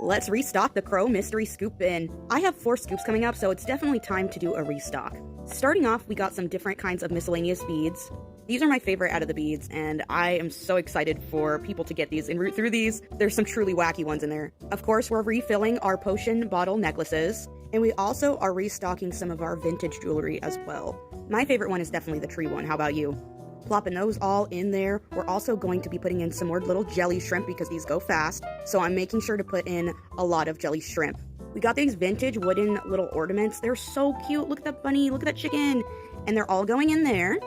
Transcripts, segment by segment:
Let's restock the Crow Mystery Scoop Bin. I have 4 scoops coming up, so it's definitely time to do a restock. Starting off, we got some different kinds of miscellaneous beads. These are my favorite out of the beads, and I am so excited for people to get these and root through these. There's some truly wacky ones in there. Of course, we're refilling our potion bottle necklaces, and we also are restocking some of our vintage jewelry as well. My favorite one is definitely the tree one. How about you? Plopping those all in there. We're also going to be putting in some more little jelly shrimp because these go fast, so I'm making sure to put in a lot of jelly shrimp. We got these vintage wooden little ornaments. They're so cute. Look at that bunny, look at that chicken, and they're all going in there.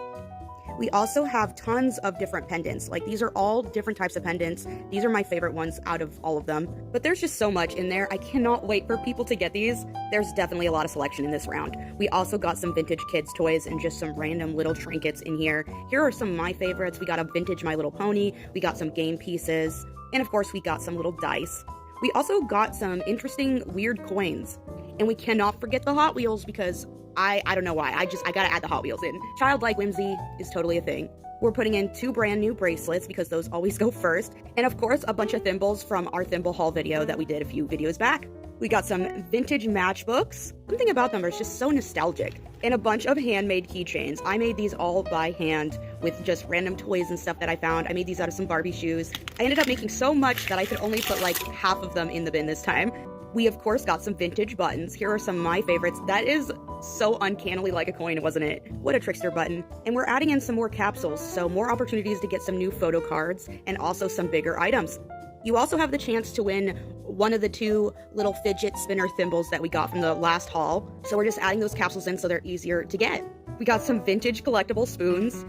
We also have tons of different pendants. Like, these are all different types of pendants. These are my favorite ones out of all of them. But there's just so much in there. I cannot wait for people to get these. There's definitely a lot of selection in this round. We also got some vintage kids toys and just some random little trinkets in here. Here are some of my favorites. We got a vintage My Little Pony. We got some game pieces. And of course, we got some little dice. We also got some interesting, weird coins. And we cannot forget the Hot Wheels because I don't know why. I gotta add the Hot Wheels in. Childlike whimsy is totally a thing. We're putting in 2 brand new bracelets because those always go first. And of course, a bunch of thimbles from our thimble haul video that we did a few videos back. We got some vintage matchbooks. Something about them is just so nostalgic. And a bunch of handmade keychains. I made these all by hand with just random toys and stuff that I found. I made these out of some Barbie shoes. I ended up making so much that I could only put like half of them in the bin this time. We, of course, got some vintage buttons. Here are some of my favorites. That is so uncannily like a coin, wasn't it? What a trickster button. And we're adding in some more capsules, so more opportunities to get some new photo cards and also some bigger items. You also have the chance to win one of the 2 little fidget spinner thimbles that we got from the last haul. So we're just adding those capsules in so they're easier to get. We got some vintage collectible spoons.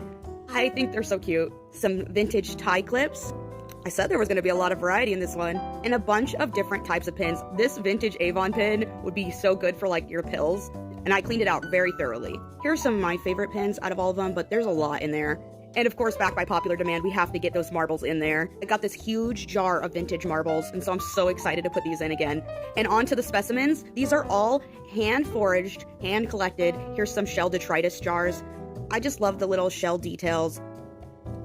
I think they're so cute. Some vintage tie clips. I said there was going to be a lot of variety in this one, and a bunch of different types of pins. This vintage Avon pin would be so good for like your pills, and I cleaned it out very thoroughly. Here are some of my favorite pins out of all of them, but there's a lot in there. And of course, back by popular demand, we have to get those marbles in there. I got this huge jar of vintage marbles, and so I'm so excited to put these in again. And on to the specimens. These are all hand foraged, hand collected. Here's some shell detritus jars. I just love the little shell details.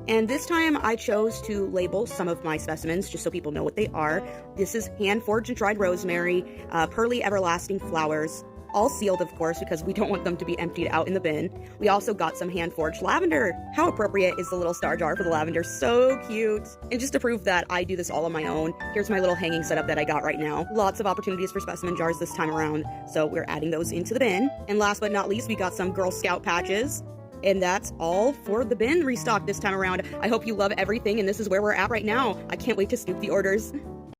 And this time I chose to label some of my specimens just so people know what they are. This is hand-forged and dried rosemary, pearly everlasting flowers, all sealed, of course, because we don't want them to be emptied out in the bin. We also got some hand-forged lavender. How appropriate is the little star jar for the lavender? So cute. And just to prove that I do this all on my own, here's my little hanging setup that I got right now. Lots of opportunities for specimen jars this time around, so we're adding those into the bin. And last but not least, we got some Girl Scout patches. And that's all for the bin restock this time around. I hope you love everything, and this is where we're at right now. I can't wait to scoop the orders.